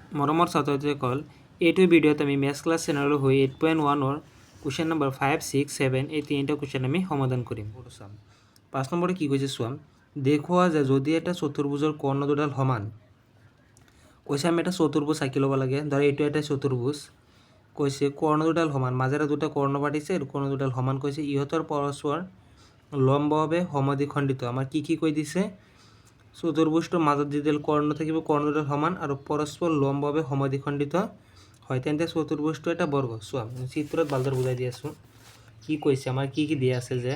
মৰমৰ ছাত্ৰ-ছাত্ৰীসকল, এইটো ভিডিঅ'ত আমি মেথছ ক্লাছ চেনেলৰ হৈ 8.1 কুৱেশ্যন নম্বৰ 5, 6, 7 এই তিনিটা কুৱেশ্যন আমি সমাধান কৰিম। 5 নম্বৰে কি কৈছে চোৱা, দেখুওৱা যে যদি এটা চতুৰ্ভুজৰ কৰ্ণ দুডাল সমান, কৈছে আমি এটা চতুৰ্ভুজ আঁকি ল'ব লাগে। ধৰা এইটো এটা চতুৰ্ভুজ, কৈছে কৰ্ণ দুডাল সমান, মাজেৰে দুটা কৰ্ণ পাতিছে আৰু কৰ্ণ দুডাল সমান, কৈছে ইহঁতৰ পৰস্পৰ লম্বভাৱে সমদ্বিখণ্ডিত। আমাৰ কি কৈ দিছে, চতুৰ্ভুজটোৰ মাজত যিডাল কৰ্ণ থাকিব কৰ্ণ দুডাল সমান আৰু পৰস্পৰ লম্বভাৱে সমদ্বিখণ্ডিত হয়, তেন্তে চতুৰ্ভুজটো এটা বৰ্গ। চোৱা চিত্ৰত ভালদৰে বুজাই দি আছোঁ। কি কৈছে, আমাৰ কি দিয়া আছে যে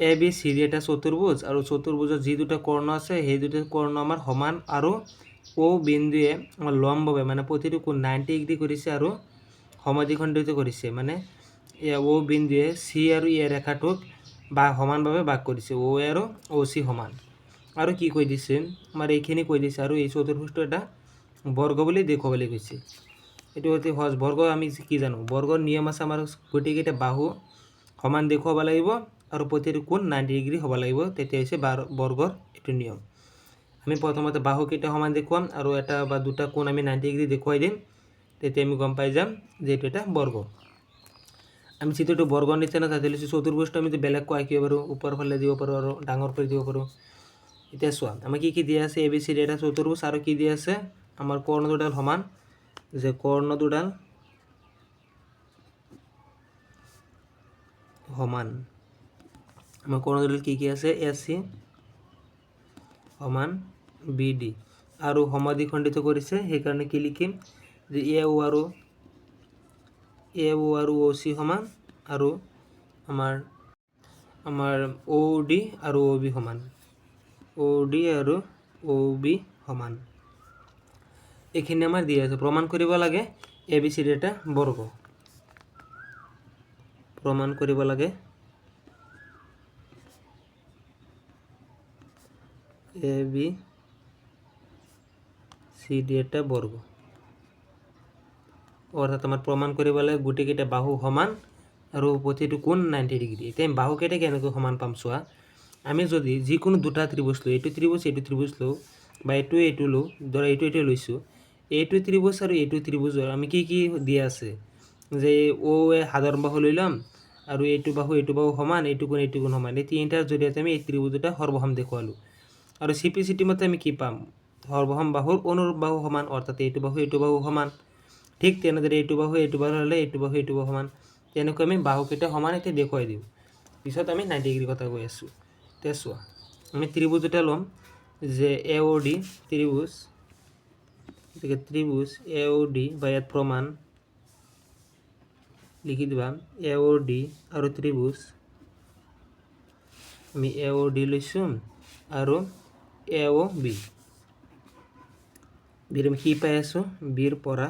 এ বি চি ডি এটা চতুৰ্ভুজ আৰু চতুৰ্ভুজৰ যি দুটা কৰ্ণ আছে সেই দুটা কৰ্ণ আমাৰ সমান আৰু ও বিন্দুৱে আমাৰ লম্বভাৱে মানে প্ৰতিটো কোণ 90 ডিগ্ৰী কৰিছে আৰু সমদ্বিখণ্ডিত কৰিছে। মানে ও বিন্দুৱে চি আৰু এ ৰেখাটোক বা সমানভাৱে ভাগ কৰিছে, ও আৰু ও চি সমান। আৰু কি কৈ দিছে, আমাৰ এইখিনি কৈ দিছে আৰু এই চতুৰ্ভুজটো এটা বৰ্গ বুলি দেখুৱাবলৈ কৈছে। এইটো অতি সহজ। বৰ্গ আমি কি জানো, বৰ্গৰ নিয়ম আছে আমাৰ গোটেইকেইটা বাহু সমান দেখুৱাব লাগিব আৰু প্ৰতিটো কোণ 90 ডিগ্ৰী হ'ব লাগিব, তেতিয়া হৈছে বৰ্গৰ এইটো নিয়ম। আমি প্ৰথমতে বাহুকেইটা সমান দেখুৱাম আৰু এটা বা দুটা কোণ আমি 90 ডিগ্ৰী দেখুৱাই দিম, তেতিয়া আমি গম পাই যাম যে এইটো এটা বৰ্গ। আমি চিত্ৰটো বৰ্গৰ নিচিনা চাই লৈছোঁ। চতুৰ্ভুজটো আমি বেলেগকৈ আঁকিব পাৰোঁ, ওপৰ ফালে দিব পাৰোঁ আৰু ডাঙৰ কৰি দিব পাৰোঁ। এতিয়া চোৱা আমাৰ কি দিয়া আছে, এ বি চি ডি এটা চতুৰ্ভুজ আৰু কি দিয়া আছে, আমাৰ কৰ্ণ দুডাল সমান, যে কৰ্ণ দুডাল সমান, আমাৰ কৰ্ণ দুডাল কি আছে, এ চি সমান বি ডি আৰু সমদ্বিখণ্ডিত কৰিছে, সেইকাৰণে কি লিখিম যে এ ও আৰু ও চি সমান আৰু আমাৰ ও ডি আৰু ও বি সমান, ও ডি আৰু ও বি সমান। এইখিনি আমাৰ দিয়া আছে। প্ৰমাণ কৰিব লাগে এ বি চি ডি এটা বৰ্গ। প্ৰমাণ কৰিব লাগে এ বি চি ডি এটা বৰ্গ। অৰ্থাৎ আমাৰ প্ৰমাণ কৰিব লাগে গোটেইকেইটা বাহু সমান আৰু প্ৰতিটো কোণ 90 ডিগ্ৰী। এতিয়া আমি বাহুকেইটা কেনেকৈ সমান পাম চোৱা, আমি যদি যিকোনো দুটা ত্ৰিভুজ লওঁ, এইটো ত্ৰিভুজ লওঁ বা এইটো লওঁ, ধৰা এইটো লৈছোঁ, এইটো ত্ৰিভুজ আৰু এইটো ত্ৰিভুজৰ আমি কি দিয়া আছে যে ও এ সাধাৰণ বাহু লৈ ল'ম আৰু এইটো বাহু সমান, এইটো কোণ সমান। এই তিনিটাৰ জৰিয়তে আমি এই ত্ৰিভুজ দুটা সৰ্বসম দেখুৱালোঁ। আৰু চিপিচিটি মতে আমি কি পাম, সৰ্বসম বাহুৰ অনুৰূপ বাহু সমান, অৰ্থাৎ এইটো বাহু সমান। ঠিক তেনেদৰে এইটো বাহু হ'লে এইটো বাহু সমান। তেনেকৈ আমি বাহুকেইটা সমান এতিয়া দেখুৱাই দিওঁ। পিছত আমি 90 ডিগ্ৰী কথা কৈ আছোঁ। এতিয়া চোৱা আমি ত্ৰিভুজ এটা ল'ম, যে এ ও ডি ত্ৰিভুজ, গতিকে ত্ৰিভুজ এ ও ডি বা ইয়াত প্ৰমাণ লিখি দিবা, এ ও ডি আৰু ত্ৰিভুজ, আমি এ ও ডি লৈছোঁ আৰু এ ও বি। বিৰ আমি কি পাই আছোঁ, বিৰ পৰা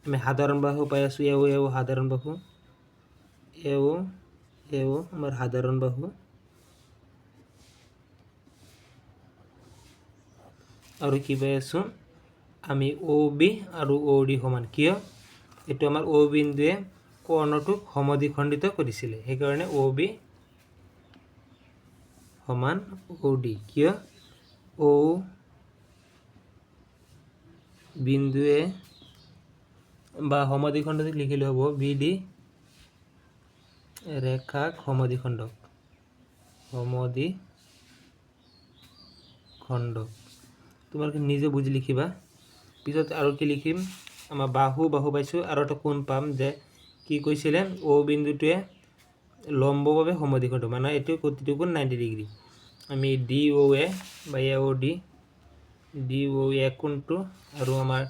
আমি সাধাৰণ বাহু পাই আছোঁ, এ ও সাধাৰণ বাহু, এ ও আমাৰ সাধাৰণ বাহু আৰু কি পাই আছোঁ, আমি ও বি আৰু ও ডি সমান। কিয়, এইটো আমাৰ ও বিন্দুৱে কৰ্ণটোক সমদ্বিখণ্ডিত কৰিছিলে, সেইকাৰণে ও বি সমান ও ডি। কিয়, ও বিন্দুৱে বা সমদ্বিখণ্ডক লিখিলে হ'ব বি ডি ৰেখাক সমদ্বিখণ্ডক। তোমালোকে নিজে বুজি লিখিবা। পিছত আৰু কি লিখিম, আমাৰ বাহু পাইছোঁ আৰু এটা কোণ পাম, যে কি কৈছিলে ও বিন্দুটোৱে লম্বভাৱে সমদ্বিখণ্ড, মানে এইটো প্ৰতিটো কোণ 90 ডিগ্ৰী। আমি ডি ও এ বা এ ও ডি কোণটো আৰু আমাৰ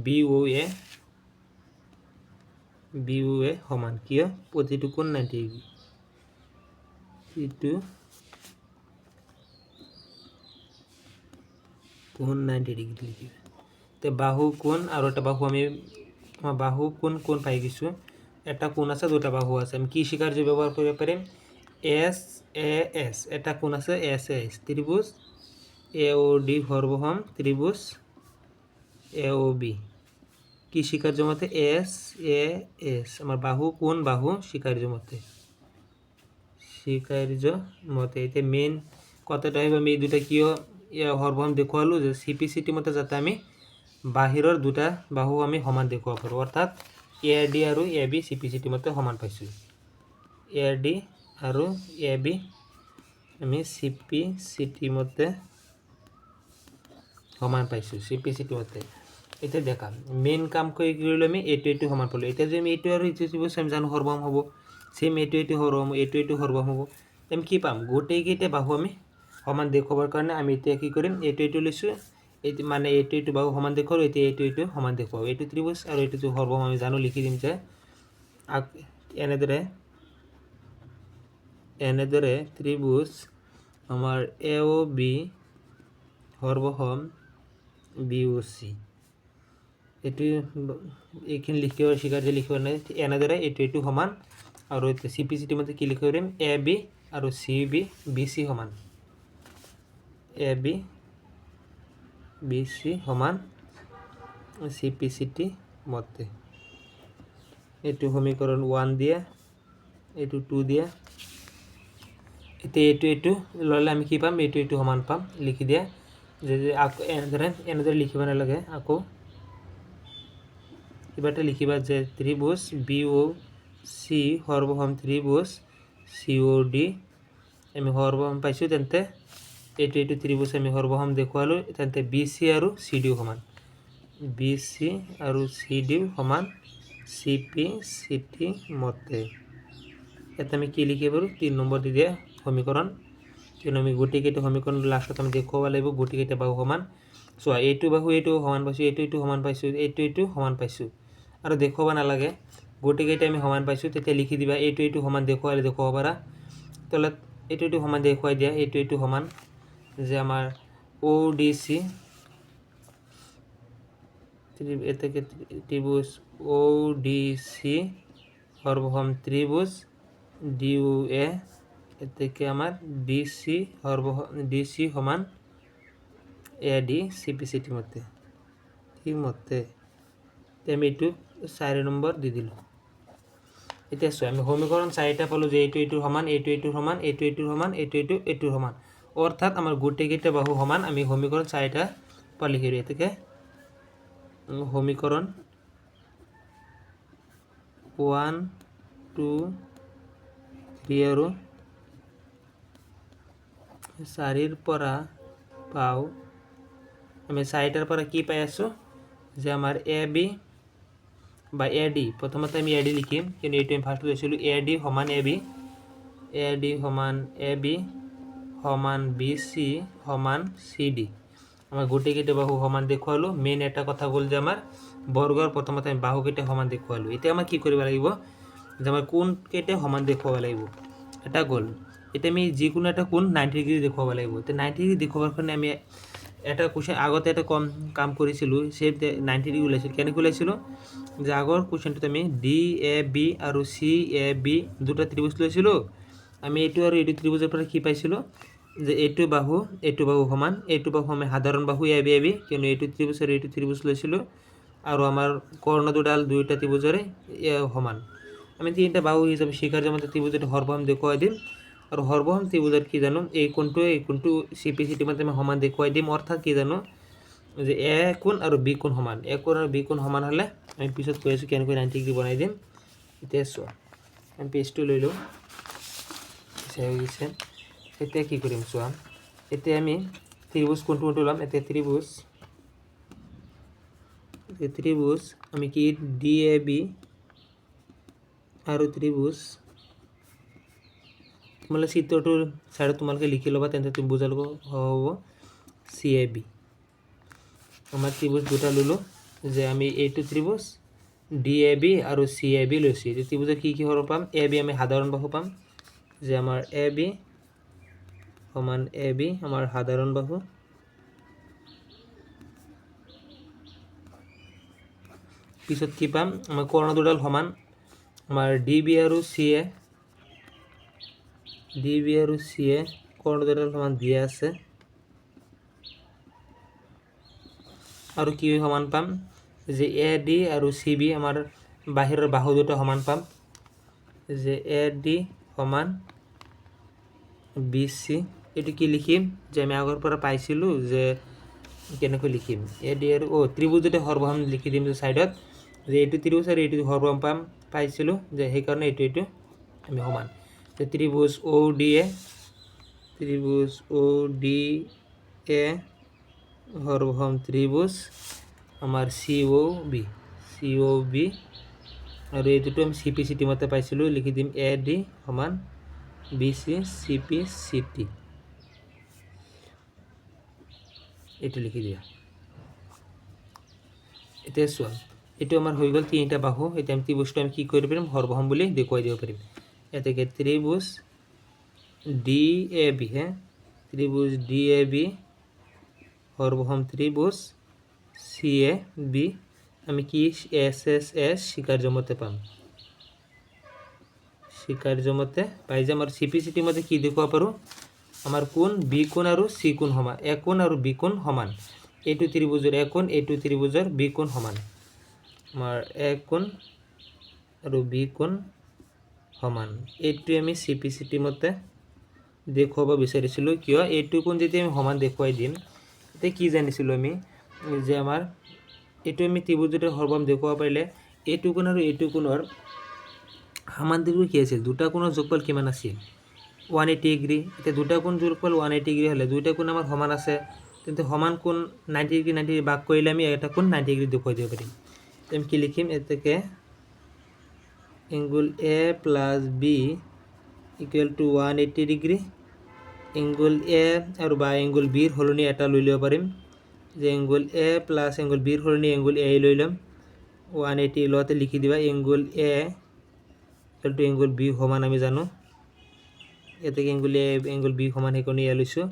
বি ও এ সমান। কিয়, প্ৰতিটো কোণ 90 ডিগ্ৰী, এইটো কোণ 90 ডিগ্ৰী লিখিবা। এতিয়া বাহু কোণ আৰু এটা বাহু আমি বাহু কোণ পাই গৈছোঁ, এটা কোণ আছে দুটা বাহু আছে। আমি কি স্বীকাৰ্য ব্যৱহাৰ কৰিব পাৰিম, এছ এ এছ, এটা কোণ আছে এছ এ এছ, ত্ৰিভুজ এ ও ডি সৰ্বসম ত্ৰিভুজ এ ও বি। কি স্বীকার্য মতে, এস এ এস, আমার বাহু কোন বাহু স্বীকার্য মতে। এতিয়া মেইন কথাটা হইব আমি এই দুটা কিয় সর্বসম দেখুৱালোঁ, যে চিপিচিটি মতে যাতে আমি বাহিৰৰ দুটা বাহু আমি সমান দেখুৱাব পাৰোঁ অৰ্থাৎ এ ডি আৰু A B C P C T মতে সমান পাইছোঁ এ ডি আৰু এ বি আমি চি পি চি টি মতে সমান পাইছোঁ চি পি চি টি মতে এতিয়া দেখা মেইন কাম কৰি কৰিলে আমি এইটো সমান পালোঁ এতিয়া যদি আমি এইটো আৰু এইটো আমি জানো সৰ্বসম হ'ব সেম এইটো সৰ্বসম এইটো সৰ্বসম হ'ব আমি কি পাম গোটেইকেইটা বাহু আমি সমান দেখুৱাবৰ কাৰণে আমি এতিয়া কি কৰিম এইটো লৈছোঁ এই মানে এইটো বাহু সমান দেখুৱাওঁ এতিয়া এইটো সমান দেখুৱাওঁ এইটো ত্ৰিভুজ আৰু এইটো সৰ্বসম আমি জানো লিখি দিম যে এনেদৰে ত্ৰিভুজ আমাৰ এ ও বি সৰ্বসম বি ও চি এইটো এইখিনি লিখিব শিকাই যে লিখিব নাই এনেদৰে এইটো সমান আৰু চি পি চি টি মতে কি লিখিব পাৰিম এ বি আৰু চি বি চি সমান এ বি বি চি সমান চি পি চি টি মতে এইটো সমীকৰণ 1 দিয়া এইটো 2 দিয়া এতিয়া এইটো ল'লে আমি কি পাম এইটো সমান পাম লিখি দিয়া যে আকৌ এনেদৰে লিখিব নালাগে আকৌ কিবা এটা লিখিবা যে ত্ৰিভুজ বি ও চি সৰ্বসম ত্ৰিভুজ চি ও ডি আমি সৰ্বসম পাইছোঁ তেন্তে এইটো ত্ৰিভুজ আমি সৰ্বসম দেখুৱালোঁ তেন্তে বি চি আৰু চি ডিও সমান বি চি আৰু চি ডিও সমান চি পি চি টি মতে ইয়াত আমি কি লিখিব পাৰোঁ 3 নম্বৰ দি দিয়া সমীকৰণ কিন্তু আমি গোটেইকেইটা সমীকৰণ লাষ্টত আমি দেখুৱাব লাগিব গোটেইকেইটা বাহু সমান চোৱা এইটো বাহু এইটো সমান পাইছোঁ এইটো সমান পাইছোঁ এইটো সমান পাইছোঁ আৰু দেখুৱাব নালাগে গোটেইকেইটা আমি সমান পাইছোঁ তেতিয়া লিখি দিবা এইটো সমান দেখুৱালে দেখুৱাব পাৰা তলত এইটো সমান দেখুৱাই দিয়া এইটো সমান যে আমাৰ ও ডি চি এটাকে ত্রিভুজ ও ডি সি সর্বসম ত্রিভুজ ডি ও এ এটাকে আমার ডি সি সর্বসম ডি সি সমান A D C P C T মতে ঠিক মতে আমি এইটো 4 নম্বৰ দি দিলোঁ এতিয়া চোৱা আমি সমীকৰণ 4টা পালোঁ যে এইটো সমান এইটো সমান এইটো সমান এইটো সমান অৰ্থাৎ আমাৰ গোটেইকেইটা বাহু সমান আমি সমীকৰণ 4টা পালি হেৰি এটাকে সমীকৰণ 1 2 3 আৰু 4 পৰা পাওঁ আমি 4টাৰ পৰা কি পাই আছোঁ যে আমাৰ এ বি বা এ ডি প্ৰথমতে আমি এ ডি লিখিম কিন্তু এইটো আমি ফাৰ্ষ্ট লৈছিলোঁ এ ডি সমান এ বি সমান এ বি সমান বি চি সমান চি ডি আমাৰ গোটেইকেইটা বাহু সমান দেখুৱালোঁ মেইন এটা কথা গ'ল যে আমাৰ বৰ্গৰ প্ৰথমতে আমি বাহুকেইটা সমান দেখুৱালোঁ এতিয়া আমাৰ কি কৰিব লাগিব যে আমাৰ কোণকেইটা সমান দেখুৱাব লাগিব এটা গ'ল এতিয়া আমি যিকোনো এটা কোণ 90 ডিগ্ৰী দেখুৱাব লাগিব এতিয়া 90 ডিগ্ৰী দেখুৱাবৰ কাৰণে আমি এটা কুৱেশ্যন আগতে এটা কাম কৰিছিলোঁ সেই 90 ডিগ্ৰী ওলাইছিল কেনেকৈ ওলাইছিলোঁ যে আগৰ কুৱেশ্যনটোত আমি ডি এ বি আৰু চি এ বি দুটা ত্ৰিভুজ লৈছিলোঁ আমি এইটো আৰু এইটো ত্ৰিভুজৰ পৰা কি পাইছিলোঁ যে এইটো বাহু সমান এইটো বাহু আমি সাধাৰণ বাহু এ বি কিন্তু এইটো ত্ৰিভুজ আৰু এইটো ত্ৰিভুজ লৈছিলোঁ আৰু আমাৰ কৰ্ণ দুডাল দুইটা ত্ৰিভুজৰে সমান আমি তিনিটা বাহু হিচাপে শিকাৰ জমতে ত্ৰিভুজৰ সৰ্বসম দেখুৱাই দিম আৰু সৰ্বসম ত্ৰিভুজত কি জানো এই কোণটো চি পি চি টি মতে আমি সমান দেখুৱাই দিম অৰ্থাৎ কি জানো যে এ কোণ আৰু বি কোণ সমান এ কোণ আৰু বি কোণ সমান হ'লে আমি পিছত কৈ আছোঁ কেনেকৈ 90 ডিগ্ৰী বনাই দিম এতিয়া চোৱা আমি পেজটো লৈ লওঁ হৈ গৈছে এতিয়া কি কৰিম চোৱা এতিয়া আমি ত্ৰিভুজ কোনটো ল'ম এতিয়া ত্ৰিভুজ আমি কি ডি এ বি আৰু ত্ৰিভুজ তোমালোকে চিত্ৰটোৰ চাইডত তোমালোকে লিখি ল'বা তেন্তে তুমি বুজা ল'ব হ'ব চি এ বি আমাৰ ত্ৰিভুজ দুটা ল'লোঁ যে আমি এইটো ত্ৰিভুজ ডি এ বি আৰু চি এ বি লৈছোঁ এই ত্ৰিভুজৰ কি সৰ্ব পাম এ বি আমি সাধাৰণ বাহু পাম যে আমাৰ এ বি সমান এ বি আমাৰ সাধাৰণ বাহু পিছত কি পাম আমাৰ কৰ্ণ দুডাল সমান আমাৰ ডি বি আৰু চি এ কৰ্ণ দুডাল সমান দিয়া আছে আৰু কি সমান পাম যে এ ডি আৰু চি বি আমাৰ বাহিৰৰ বাহু দুটা সমান পাম যে এ ডি সমান বি চি এইটো কি লিখিম যে আমি আগৰ পৰা পাইছিলোঁ যে কেনেকৈ লিখিম এ ডি আৰু ত্ৰিভুজতে সৰ্বসাম লিখি দিম যে ছাইডত যে এইটো ত্ৰিভুজ আৰু এইটো সৰ্বসাম পাইছিলোঁ যে সেইকাৰণে এইটো আমি সমান যে ত্ৰিভুজ অ' ডি এ সৰ্বসাম ত্ৰিভুজ আমাৰ চি অ' বি আৰু এইটোতো আমি চি পি চি টি মতে পাইছিলোঁ লিখি দিম এ ডি সমান B C C P C T এইটো লিখি দিয়া এতিয়া চোৱা এইটো আমাৰ হৈ গ'ল তিনিটা বাহু এতিয়া আমি ত্ৰিভুজটো আমি কি কৰিব পাৰিম সৰ্বসাম বুলি দেখুৱাই দিব পাৰিম এতেকে ত্ৰিভুজ ডি এ বি ত্ৰিভুজ ডি এ বি সৰ্বসাম ত্ৰিভুজ চি এ বি আমি কি এছ এছ এছ স্বীকাৰ্য মতে পাম স্বীকাৰ্য মতে পাই যাম আৰু চি পি চি টি মতে কি দেখুৱাব পাৰোঁ আমাৰ কোণ বি কোণ আৰু চি কোণ সমান এ কোণ আৰু বি কোণ সমান এইটো ত্ৰিভুজৰ এ কোণ এইটো ত্ৰিভুজৰ বি কোণ সমান আমাৰ এ কোণ আৰু বি কোণ সমান এইটোৱে আমি চি পি চি টি মতে দেখুৱাব বিচাৰিছিলোঁ কিয় এইটো কোণ যেতিয়া আমি সমান দেখুৱাই দিম তেতিয়া কি জানিছিলোঁ আমি যে আমাৰ এইটো আমি ত্ৰিভুজতে সৰ্বসাম দেখুৱাব পাৰিলে এইটো কোণ আৰু এইটো কোণৰ সমান্তৰিক কি আছিল দুটা কোণৰ যোগফল কিমান আছিল 180 ডিগ্ৰী এতিয়া দুটা কোণ যোগফল 180 ডিগ্ৰী হ'লে দুইটা কোণ আমাৰ সমান আছে তেন্তে সমান কোণ 90 ডিগ্ৰী 90 ডিগ্ৰী ভাগ কৰিলে আমি এটা কোণ 90 ডিগ্ৰী দেখুৱাই দিব পাৰিম আমি কি লিখিম এতেকে angle A plus B equal to 180 degree angle A আৰু বা এংগুল বিৰ সলনি এটা লৈ ল'ব পাৰিম যে এংগুল এ প্লাছ এংগুল বিৰ সলনি এংগুল এ লৈ ল'ম 180 লওঁতে লিখি দিবা angle A equal to angle B সমান আমি জানো ইয়াতে এংগুল এ এংগুল বি সমান সেইকাৰণে এয়া লৈছোঁ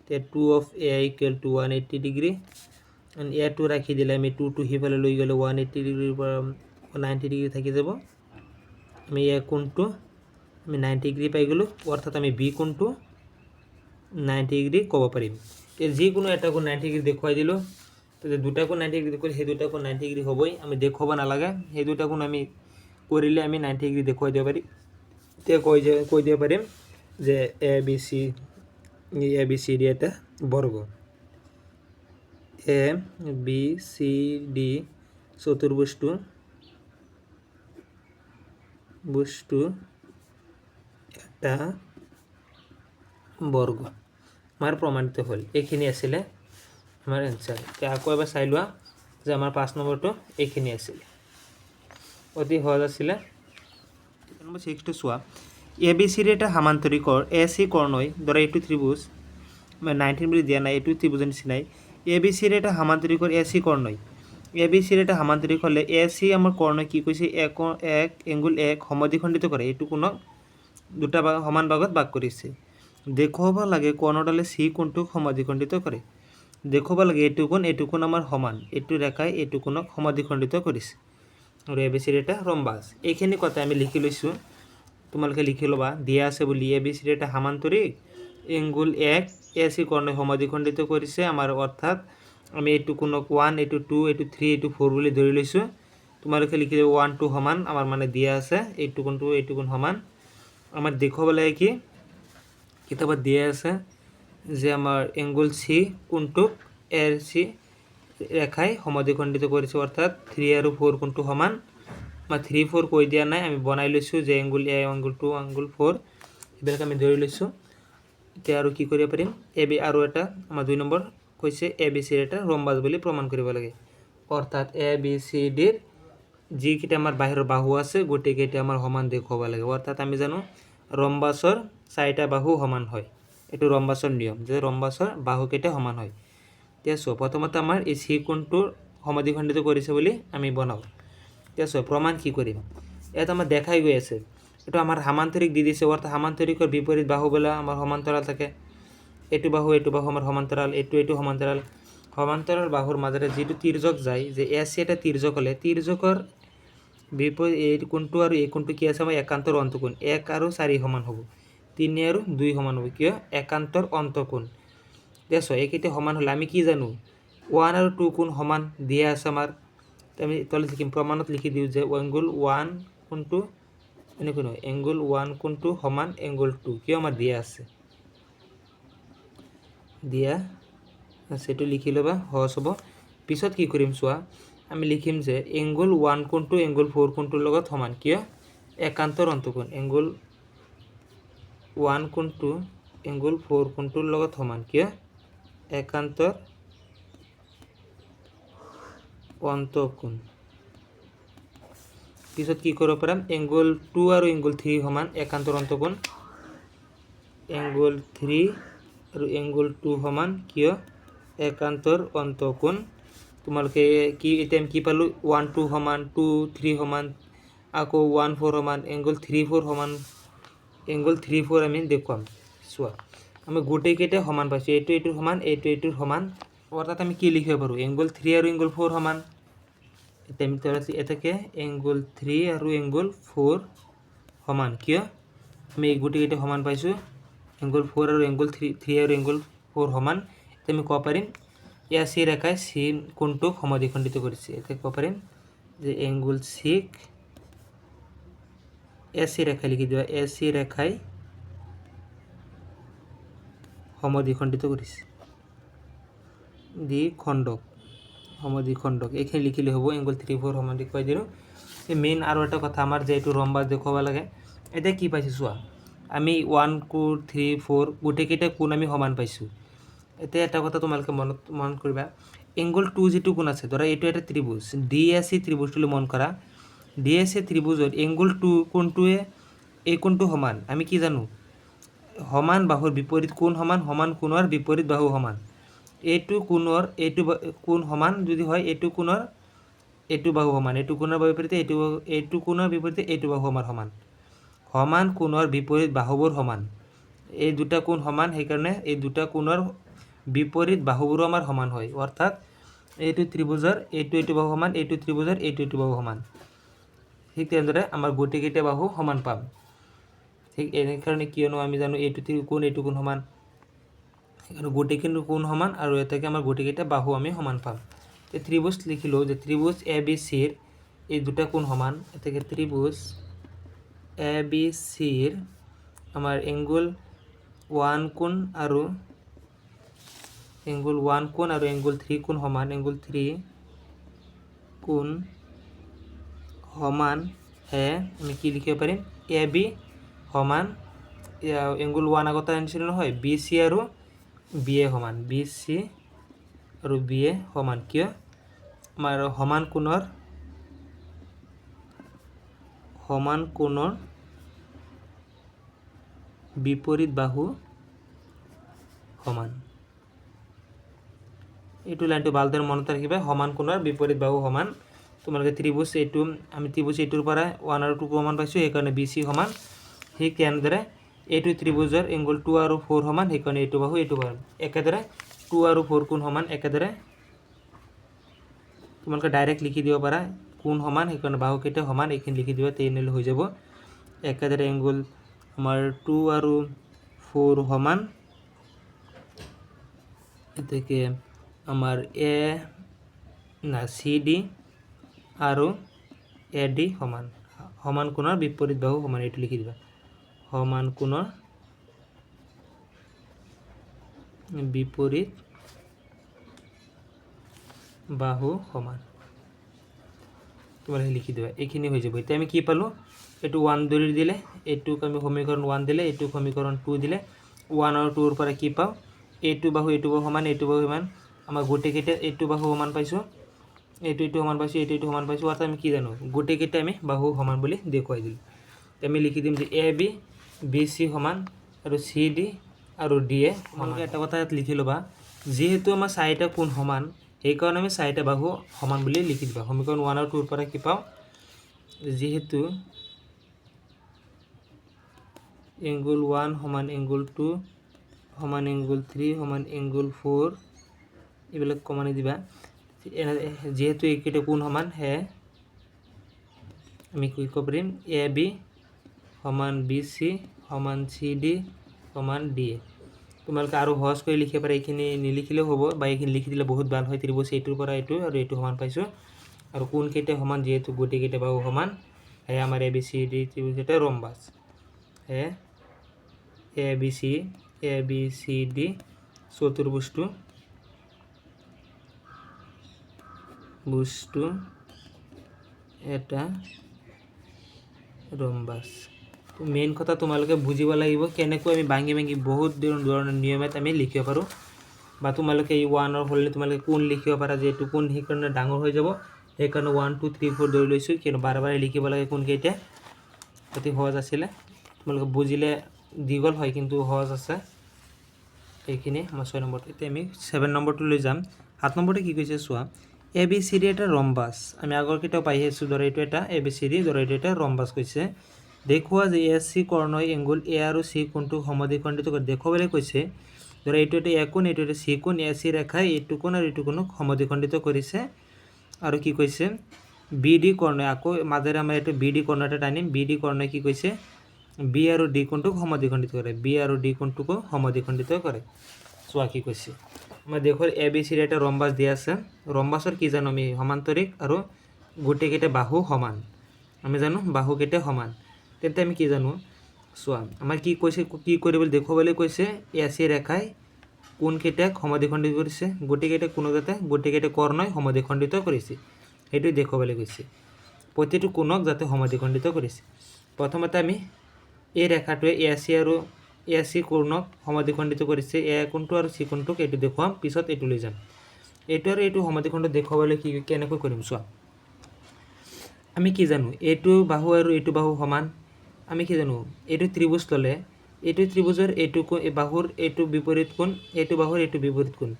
এতিয়া 2 of A equal to 180 degree and এটো ৰাখি দিলে আমি 2 সিফালে লৈ গ'লে 180 ডিগ্ৰীৰ পৰা 90 ডিগ্ৰী থাকি যাব আমি এ কোণটো আমি 90 ডিগ্ৰী পাই গ'লোঁ অৰ্থাৎ আমি বি কোণটো 90 ডিগ্ৰী ক'ব পাৰিম যিকোনো এটা কোণ 90 ডিগ্ৰী দেখুৱাই দিলোঁ তেতিয়া দুটা কোণ 90 ডিগ্ৰী দেখুৱালে সেই দুটা কোণ 90 ডিগ্ৰী হ'বই আমি দেখুৱাব নালাগে সেই দুটা কোণ আমি কৰিলে আমি 90 ডিগ্ৰী দেখুৱাই দিব পাৰিম এতিয়া কৈ দিব পাৰিম যে এ বি চি ডি এটা বৰ্গ এ বি চি ডি চতুৰ্ভুজটো এটা বৰ্গ আমাৰ প্ৰমাণিত হ'ল এইখিনি আছিলে আমাৰ এনচাৰ এতিয়া আকৌ এবাৰ চাই লোৱা যে আমাৰ 5 নম্বৰটো এইখিনি আছিলে অতি সহজ আছিলে নম্বৰ 6 টো চোৱা এ বি চি এটা সমান্তৰিকৰ এ চি কৰ্ণই ধৰা এইটো ত্ৰিভুজ 19 বুলি দিয়া নাই এইটো ত্ৰিভুজৰ নিচিনাই এ বি চি এটা সমান্তৰিকৰ এ চি কৰ্ণই এ বি চি এটা সমান্তৰিক হ'লে এ চি আমাৰ কৰ্ণই কি কৈছে এক এংগুল এক সমদ্বিখণ্ডিত কৰে এইটো কোণক দুটা সমান ভাগত ভাগ কৰিছে দেখুৱাব লাগে কৰ্ণডালে চি কোণটোক সমদ্বিখণ্ডিত কৰে দেখুৱাব লাগে এইটো কোণ আমাৰ সমান এইটো ৰেখাই এইটো কোণক সমদ্বিখণ্ডিত কৰিছে আৰু এ বি চিৰ এটা ৰম্বাস এইখিনি কথা আমি লিখি লৈছোঁ তোমালোকে লিখি ল'বা দিয়া আছে বুলি এ বি চিৰ এটা সমান্তৰিক এংগুল এক এ চি কৰ্ণই সমদ্বিখণ্ডিত কৰিছে আমাৰ অৰ্থাৎ আমি এইটো কোণক 1 এইটো 2 এইটো 3 এইটো 4 বুলি ধৰি লৈছোঁ তোমালোকে লিখি দিব 1 2 সমান আমাৰ মানে দিয়া আছে এইটো কোণ সমান আমাৰ দেখুৱাব লাগে কি কিতাপত দিয়া আছে যে আমাৰ এংগুল চি কোণটোক এ চি ৰেখাই সমদ্বিখণ্ডিত কৰিছে অৰ্থাৎ 3 আৰু 4 কোণটো সমান আমাৰ 3 4 কৈ দিয়া নাই আমি বনাই লৈছোঁ যে এংগুল এ এংগুল 2 এংগুল 4 এইবিলাক আমি ধৰি লৈছোঁ এতিয়া আৰু কি কৰিব পাৰিম এ বি আৰু এটা আমাৰ 2 নম্বৰ কৈছে এ বি চিৰ এটা ৰম্বাস বুলি প্ৰমাণ কৰিব লাগে অৰ্থাৎ এ বি চি ডিৰ যিকেইটা আমাৰ বাহিৰৰ বাহু আছে গোটেইকেইটা আমাৰ সমান দেখুৱাব লাগে অৰ্থাৎ আমি জানো ৰম্বাসৰ 4টা বাহু সমান হয় এইটো ৰম্বাসৰ নিয়ম যে ৰম্বাসৰ বাহুকেইটা সমান হয় এতিয়া চোৱা প্ৰথমতে আমাৰ এই চি কোণটোৰ সমদ্বিখণ্ডিত কৰিছে বুলি আমি বনাওঁ এতিয়া চোৱা প্ৰমাণ কি কৰিম ইয়াত আমাৰ দেখাই গৈ আছে এইটো আমাৰ সমান্তৰিক দি দিছে অৰ্থাৎ সমান্তৰিকৰ বিপৰীত বাহুবিলাক আমাৰ সমান্তৰাল থাকে এইটো বাহু আমাৰ সমান্তৰাল এইটো সমান্তৰাল বাহুৰ মাজেৰে যিটো তিৰ্যক যায় যে এ চি এটা তিৰ্যক হ'লে তিৰ্যকৰ বিপৰীত এই কোণটো আৰু এই কোণটো কি আছে আমাৰ একান্তৰ অন্তকোণ 1 আৰু 4 সমান হ'ব 3 আৰু 2 সমান হ'ব কিয় একান্তৰ অন্তকোণ দেখো এইকেইটা সমান হ'লে আমি কি জানো 1 আৰু 2 কোণ সমান দিয়া আছে আমাৰ আমি তলত লিখিম প্ৰমাণত লিখি দিওঁ যে এংগুল 1 কোণটো এনেকৈ নহয় এংগুল 1 কোণটো সমান এংগুল 2 কিয় আমাৰ দিয়া আছে দিয়া সেইটো লিখি ল'বা, সহজ হ'ব। পিছত কি কৰিম চোৱা, আমি লিখিম যে এংগল 1 কোণটো এংগল 4 কোণটোৰ লগত সমান, কিয় একান্তৰ অন্তকোণ। এংগল 1 কোণটো এংগল 4 কোণটোৰ লগত সমান, কিয় একান্তৰ অন্তকোণ। পিছত কি কৰিব পাৰিম, এংগল 2 আৰু এংগল 3 সমান একান্তৰ অন্তকোণ। এংগল 3 আৰু এংগল 2 সমান, কিয় একান্তৰ অন্তকোণ। তোমালোকে কি এতিয়া কি পালোঁ, 1 2 সমান, 2 3 সমান, আকৌ 1 4 সমান, এংগল 3 4 সমান। এংগল 3 4 আমি দেখুৱাম। চোৱা আমি গোটেইকেইটা সমান পাইছোঁ, এইটোৰ সমান, এইটোৰ সমান। অৰ্থাৎ আমি কি লিখিব পাৰোঁ, এংগল 3 আৰু এংগল 4 সমান। এটাকে এংগল 3 আৰু এংগল 4 সমান, কিয় আমি এই গোটেইকেইটা সমান পাইছোঁ। এংগল 4 আৰু এংগল 3 আৰু এংগল 4 সমান। এতিয়া আমি ক'ব পাৰিম এয়া চি ৰেখাই চি কোণটোক সমদ্বিখণ্ডিত কৰিছে। এতিয়া ক'ব পাৰিম যে এংগল চিক এ চি ৰেখাই লিখি দিবা, এ চি ৰেখাই সমদ্বিখণ্ডিত কৰিছে। দ্বিখণ্ডক, সমদ্বিখণ্ডক এইখিনি লিখিলে হ'ব। এংগল 3 4 সমান দেখুৱাই দিলোঁ। এই মেইন আৰু এটা কথা আমাৰ যে এইটো ৰম্বাস দেখুৱাব লাগে। এতিয়া কি পাইছোঁ চোৱা, আমি 1 2 3 4 গোটেইকেইটা কোণ আমি সমান পাইছোঁ। এতিয়া এটা কথা তোমালোকে মনত কৰিবা, এংগল 2 যিটো কোণ আছে, ধৰা এইটো এটা ত্ৰিভুজ ডি এ চি ত্ৰিভুজটোলৈ মন কৰা। ডি এ চি ত্ৰিভুজত এংগল 2 কোণটোৱে এই কোণটো সমান। আমি কি জানো, সমান বাহুৰ বিপৰীত কোণ সমান, সমান কোণৰ বিপৰীত বাহু সমান। এইটো কোণৰ এইটো কোণ সমান যদি হয়, এইটো কোণৰ এইটো বাহু সমান, এইটো কোণৰ বিপৰীতে এইটো কোণৰ বিপৰীতে এইটো বাহু আমাৰ সমান। সমান কোণৰ বিপৰীত বাহুবোৰ সমান। এই দুটা কোণ সমান, সেইকাৰণে এই দুটা কোণৰ বিপৰীত বাহুবোৰো আমাৰ সমান হয়। অৰ্থাৎ এইটো ত্ৰিভুজৰ এইটো বাহু সমান, এইটো ত্ৰিভুজৰ এইটো বাহু সমান। ঠিক তেনেদৰে আমাৰ গোটেইকেইটা বাহু সমান পাম। ঠিক এনেকাৰণে কিয়নো আমি জানো এইটো কোণ সমান, সেইকাৰণে গোটেইখিনি কোণ সমান আৰু এটাকে আমাৰ গোটেইকেইটা বাহু আমি সমান পাম। এই ত্ৰিভুজ লিখিলোঁ যে ত্ৰিভুজ এ বি চিৰ এই দুটা কোণ সমান। এটাকে ত্ৰিভুজ এ বি চিৰ আমাৰ এংগল 1 কোণ আৰু এংগল 3 কোণ সমান। এংগল 3 কোণ সমান হে আমি কি লিখিব পাৰিম, এ বি সমান এংগল 1 আগতে আনিছিলোঁ নহয়, বি চি আৰু বি এ সমান। বি চি আৰু বি এ সমান, কিয় আমাৰ সমান কোণৰ বিপৰীত বাহু সমান। এইটো লাইনটো ভালদৰে মনত ৰাখিবা, সমান কোণৰ বিপৰীত বাহু সমান। তোমালোকে ত্ৰিভুজ এইটো আমি ত্ৰিভুজ এইটোৰ পৰা 1 আৰু 2 সমান পাইছোঁ, সেইকাৰণে বি চি সমান। ঠিক তেনেদৰে এইটো ত্ৰিভুজৰ এংগল 2 আৰু 4 সমান, সেইকাৰণে এইটো বাহু সমান। একেদৰে 2 আৰু 4 কোণ সমান। একেদৰে তোমালোকে ডাইৰেক্ট লিখি দিব পাৰা কোণ সমান, সেইকাৰণে বাহুকেইটা সমান, এইখিনি লিখি দিবা, তেনেহ'লে হৈ যাব। একেদৰে এংগল আমাৰ 2 আৰু 4 সমান। এতেকে আমাৰ চি ডি আৰু এ ডি সমান। সমান কোণৰ বিপৰীত বাহু সমান, এইটো লিখি দিবা। সমান কোণৰ বিপৰীত বাহু সমান, তোমালোকে লিখি দিবা, এইখিনি হৈ যাব। এতিয়া আমি কি পালোঁ, এইটো 1 ধৰি দিলে, এইটোক আমি সমীকৰণ 1 দিলে, এইটো সমীকৰণ 2 দিলে। 1 আৰু 2ৰ পৰা কি পাওঁ, এইটো বাহু সমান, এইটো বাহু সমান। আমাৰ গোটেইকেইটা এইটো বাহু সমান পাইছোঁ, এইটো সমান পাইছোঁ, এইটো সমান পাইছোঁ। অৰ্থাৎ আমি কি জানো, গোটেইকেইটা আমি বাহু সমান বুলি দেখুৱাই দিলোঁ। আমি লিখি দিম যে এ বি বি চি সমান আৰু চি ডি আৰু ডি এ। তোমালোকে এটা কথা ইয়াত লিখি ল'বা, যিহেতু আমাৰ 4টা কোণ সমান, সেইকাৰণে আমি 4টা বাহু সমান বুলি লিখি দিবা। সমীকৰণ 1 আৰু 2ৰ পৰা কি পাওঁ, যিহেতু এংগল 1 সমান এংগল 2 সমান এংগল 3 সমান এংগল 4 এইবিলাক কমানি দিবা। যিহেতু এইকেইটা কোণ সমান, সেয়ে আমি কি ক'ব পাৰিম, এ বি সমান বি চি সমান চি ডি সমান ডি এ। তোমালোকে আৰু সহজ কৰি লিখিব পাৰা, এইখিনি নিলিখিলেও হ'ব, বা এইখিনি লিখি দিলে বহুত ভাল হয়। ত্ৰিভুজ এইটোৰ পৰা এইটো আৰু এইটো সমান পাইছোঁ, আৰু কোণকেইটা সমান, যিহেতু গোটেইকেইটা বাহু সমান, সেয়ে আমাৰ এ বি চি ডি ত্ৰিভুজ এটা ৰম্বাস। সেয়ে এ বি চি ডি চতুৰ্ভুজটো বস্তু এটা ৰম্বাস। মেইন কথা তোমালোকে বুজিব লাগিব কেনেকৈ আমি ভাঙি ভাঙি বহুত ধৰণৰ নিয়মত আমি লিখিব পাৰোঁ, বা তোমালোকে এই 1 হ'লে তোমালোকে কোন লিখিব পাৰা, যে এইটো কোন সেইকাৰণে ডাঙৰ হৈ যাব, সেইকাৰণে 1 2 3 4 ধৰি লৈছোঁ, কিয়নো বাৰে বাৰে লিখিব লাগে কোনকেইটা। অতি সহজ আছিলে, তোমালোকে বুজিলে দীঘল হয় কিন্তু সহজ আছে। এইখিনি আমাৰ 6 নম্বৰটো। এতিয়া আমি 7 নম্বৰটো লৈ যাম। 7 নম্বৰটো কি কৈছে চোৱা, ABCD এটা ৰম্বাস। আমি আগৰ কেইটাও পাই আহিছোঁ, ধৰা এইটো এটা ABCD, ধৰা এইটো এটা ৰম্বাস কৈছে। দেখুওৱা যে AC কৰ্ণই এংগুল A আৰু C কোণটো সমদ্বিখণ্ডিত কৰি দেখুৱাবলৈ কৈছে। ধৰা এইটো এটা A কোণ, এইটো এটা C কোণ, AC ৰেখাই এইটো কোণ আৰু এইটো কোণক সমদ্বিখণ্ডিত কৰিছে। আৰু কি কৈছে, BD কৰ্ণই, আকৌ মাজেৰে আমাৰ এইটো BD কৰ্ণ এটা টানিম। BD কৰ্ণই কি কৈছে, B আৰু D কোণটোক সমদ্বিখণ্ডিত কৰে, B আৰু D কোণটোকো সমদ্বিখণ্ডিত কৰে। চোৱা কি কৈছে, আমাৰ দেখৰ ABCD এটা ৰম্বাস দিয়া আছে। ৰম্বাসৰ কি জানো আমি, সমান্তৰিক আৰু গোটেইকেইটা বাহু সমান। আমি জানো বাহুকেইটা সমান, তেন্তে আমি কি জানো চোৱা, আমাৰ কি কৈছে, কি কৰিবলৈ দেখুৱাবলৈ কৈছে, AC ৰেখাই কোনকেইটাক সমদ্বিখণ্ডিত কৰিছে, গোটেইকেইটা কোণক যাতে গোটেইকেইটা কৰ্ণই সমদ্বিখণ্ডিত কৰিছে, সেইটো দেখুৱাবলৈ কৈছে। প্ৰতিটো কোণক যাতে সমদ্বিখণ্ডিত কৰিছে। প্ৰথমতে আমি এই ৰেখাটোৱে AC কোণক সমদ্বিখণ্ডিত কৰিছে, A কোণটো আৰু C কোণটোক, এইটো দেখুৱাম, পিছত এইটো লৈ যাম। এইটো আৰু এইটো সমদ্বিখণ্ড দেখুৱাবলৈ কেনেকৈ কৰিম চোৱা, আমি কি জানো এইটো বাহু আৰু এইটো বাহু সমান। আমি কি জানো, এইটো ত্ৰিভুজ ল'লে এইটো ত্ৰিভুজৰ এইটো বাহুৰ এইটো বিপৰীত কোণ, এইটো বাহুৰ এইটো বিপৰীত কোণ,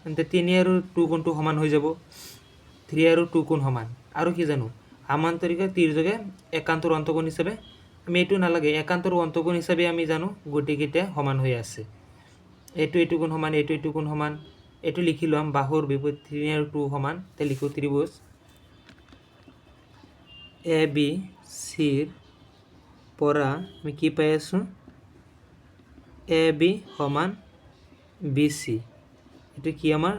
তেন্তে 3 আৰু 2 কোণটো সমান হৈ যাব, 3 আৰু 2 কোণ সমান। আৰু কি জানো, সামান্তৰিক তিৰ্যকে একান্তৰ অন্তকোণ হিচাপে, আমি এইটো নালাগে, একান্তৰ অন্তকোণ হিচাপে আমি জানো গোটেইকেইটা সমান হৈ আছে। এইটো কোণ সমান, এইটো কোণ সমান, এইটো লিখি ল'ম, বাহুৰ বিপৰীত 3 আৰু 2 সমান, তে লিখো ত্ৰিভুজ ABCৰ পৰা আমি কি পাই আছোঁ, AB সমান BC। এইটো কি আমাৰ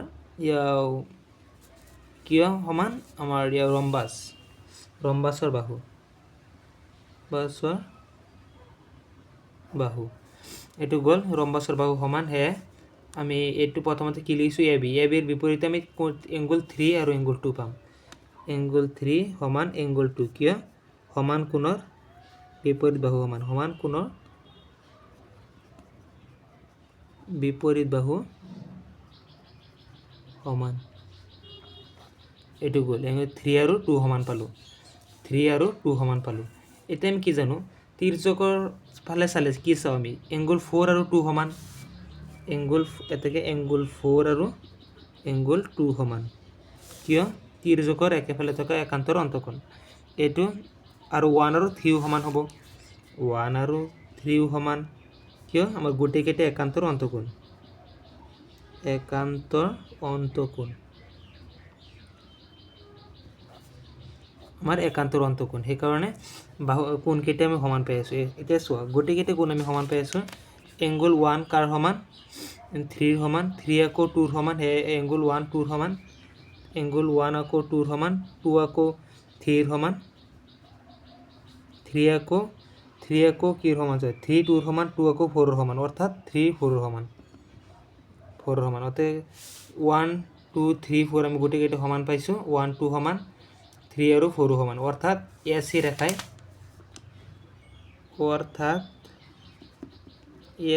কিয় সমান, আমাৰ ৰম্বাসৰ বাহু, এইটো গ'ল ৰম্বাসৰ বাহু সমান। সেয়ে আমি এইটো প্ৰথমতে কি লিখিছোঁ, ABৰ বিপৰীতে আমি এংগুল 3 আৰু এংগুল 2 পাম। এংগুল 3 সমান এংগুল 2, কিয় সমান কোণৰ বিপৰীত বাহু সমান, সমান কোণৰ বিপৰীত বাহু সমান। এইটো গ'ল, 3 আৰু 2 সমান পালোঁ, 3 আৰু 2 সমান পালোঁ। এতিয়া আমি কি জানো, তিৰ্যকৰ ফালে চালে কি চাওঁ আমি, এংগুল 4 আৰু 2 সমান, এতেকে এংগুল 4 আৰু এংগুল 2 সমান, কিয় তিৰ্যকৰ একেফালে থকা একান্তৰ অন্তকোণ। এইটো আৰু 1 আৰু 3 সমান হ'ব, 1 আৰু 3 সমান, কিয় আমাৰ গোটেইকেইটা একান্তৰ অন্তকোণ, আমাৰ একান্তৰ অন্তকোণ, সেইকাৰণে বাহু কোণকেইটা আমি সমান পাই আছোঁ। এতিয়া চোৱা, গোটেইকেইটা কোণ আমি সমান পাই আছোঁ। এংগুল 1 কাৰ সমান, 3 সমান, 3 আকৌ 2 সমান, সেয়ে এংগুল 1 2 সমান, এংগুল 1 আকৌ 2 সমান, 2 আকৌ 3 সমান, 3 আকৌ কি সমান, 3 2 সমান, 2 আকৌ 4 সমান, অৰ্থাৎ 3 4 সমান, 4 সমান। অতএব 1 2 3 4 আমি গোটেইকেইটা সমান পাইছোঁ, 1 2 সমান, 3 আৰু 4 সমান, অৰ্থাৎ AC ৰেখাই,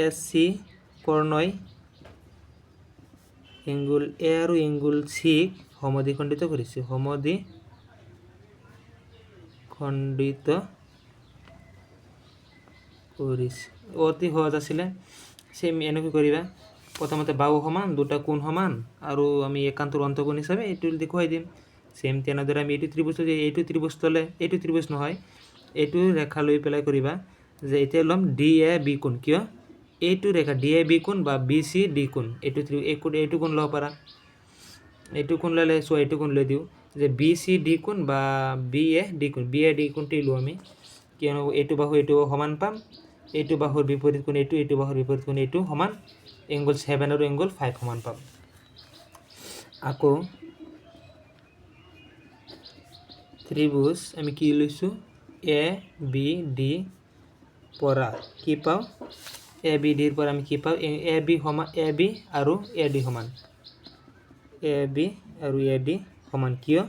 AC কৰ্ণই এংগুল A আৰু এংগুল C সমদ্বিখণ্ডিত কৰিছে, অতি সহজ আছিলে। সেম এনেকৈ কৰিবা, প্ৰথমতে বাহু সমান, দুটা কোণ সমান, আৰু আমি একান্তৰ অন্তকোণ হিচাপে এইটো দেখুৱাই দিম। সেম তেনেদৰে আমি এইটো ত্ৰিভুজ ল'লে, এইটো ত্ৰিভুজ ল'লে, এইটো ত্ৰিভুজ নহয়, এইটো ৰেখা লৈ পেলাই কৰিবা যে এতিয়া ল'ম DAB কোণ, কিয় এইটো ৰেখা DAB কোণ বা BCD কোণ, এইটো কোণ ল'ব পাৰা। এইটো কোণ ল'লে চোৱা, এইটো কোণ লৈ দিওঁ যে BCD কোণ বা BAD কোণ, BAD কোণটোৱে লওঁ আমি, কিয়নো এইটো বাহু এইটো সমান পাম, এইটো বাহুৰ বিপৰীত কোণ এইটো বাহুৰ বিপৰীত কোণ এইটো সমান, এংগুল 7 আৰু এংগুল 5 সমান পাম। আকৌ ত্ৰিভুজ আমি কি লৈছোঁ, ABD পৰা কি পাওঁ, ABDৰ পৰা আমি কি পাওঁ, AB আৰু AD সমান, AB আৰু AD সমান কিয়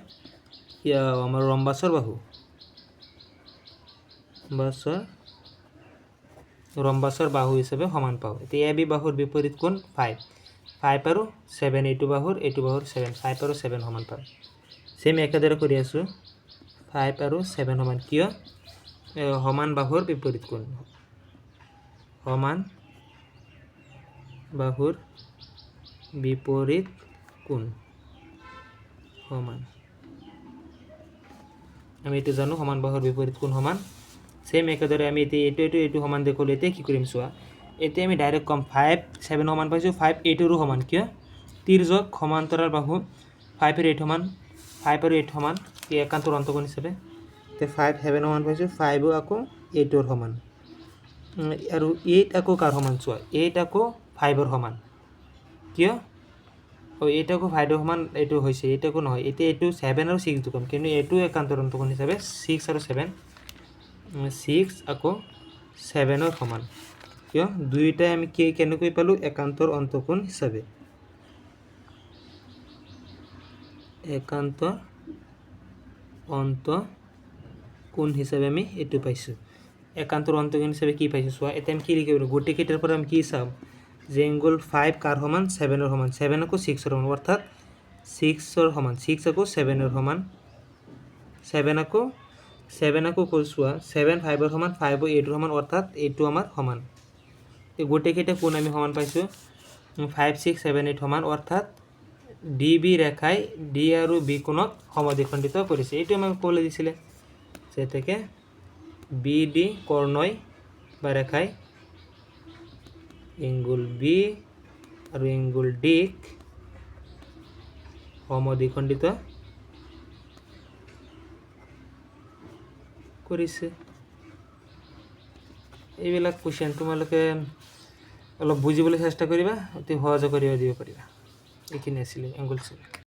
আমাৰ ৰম্বাছৰ বাহু ৰম্বাছৰ বাহু হিচাপে সমান পাওঁ। এতিয়া এ বি বাহুৰ বিপৰীত কোণ 5 আৰু 7 এইটো বাহুৰ 7 5 আৰু 7 সমান পাম। সেম একেদৰে কৰি আছোঁ 5 আৰু 7 সমান কিয় সমান বাহুৰ বিপৰীত কোণ সমান বাহুৰ বিপৰীত কোণ সমান আমি এইটো জানো সমান বাহুৰ বিপৰীত কোণ সমান। সেম একেদৰে আমি এতিয়া এইটো সমান দেখোঁ। এতিয়া কি কৰিম চোৱা, এতিয়া আমি ডাইৰেক্ট কম 5 7 সমান পাইছোঁ 5 8ৰো সমান কিয় তিৰ্যক সমান্তৰাল বাহু 5 আৰু 8 সমান 5 আৰু 8 সমান এই একান্তৰ অন্তকোণ হিচাপে। এতিয়া 5 7 সমান পাইছোঁ 5ও আকৌ 8ৰ সমান আৰু 8 আকৌ কাৰ সমান চোৱা 8 আকৌ 5ৰ সমান কিয় 8 আকৌ 5ৰ সমান এইটো হৈছে 8 আকৌ নহয়। এতিয়া এইটো 7 আৰু 6 দুখন কিন্তু এইটো একান্তৰ অন্তকোণ হিচাপে 6 আৰু 7 6 আকৌ 7ৰ সমান কিয় দুয়োটাই আমি কেনেকৈ পালোঁ একান্তৰ অন্তকোণ হিচাপে একান্তৰ অন্তকোণ হিচাপে আমি এইটো পাইছোঁ। একান্তৰ অন্তকোণ হিচাপে কি পাইছোঁ চোৱা, এতিয়া আমি কি লিখিব লাগিব গোটেইকেইটাৰ পৰা আমি কি চাম যে এংগল 5 কাৰ সমান 7ৰ সমান 7 আকৌ 6ৰ সমান অৰ্থাৎ 6ৰ সমান 6 আকৌ 7ৰ সমান 7 আকৌ কৈ চোৱা 7 5ৰ সমান 5 8ৰ সমান অৰ্থাৎ এইটো আমাৰ সমান। এই গোটেইকেইটা কোণ আমি সমান পাইছোঁ 5 6 7 8 সমান অৰ্থাৎ ডি বি ৰেখাই ডি আৰু বি কোণক সমদ্বিখণ্ডিত কৰিছে। এইটো আমাক ক'বলৈ দিছিলে যেনেকৈ বি ডি কৰ্ণই বা ৰেখাই এংগুল বি আৰু এংগুল ডিক সমদ্বিখণ্ডিত কৰিছে। এইবিলাক কুৱেশ্যন তোমালোকে অলপ বুজিবলৈ চেষ্টা কৰিবা, অতি সহজে কৰিব দিব পাৰিবা। এইখিনি আছিলে এংগুল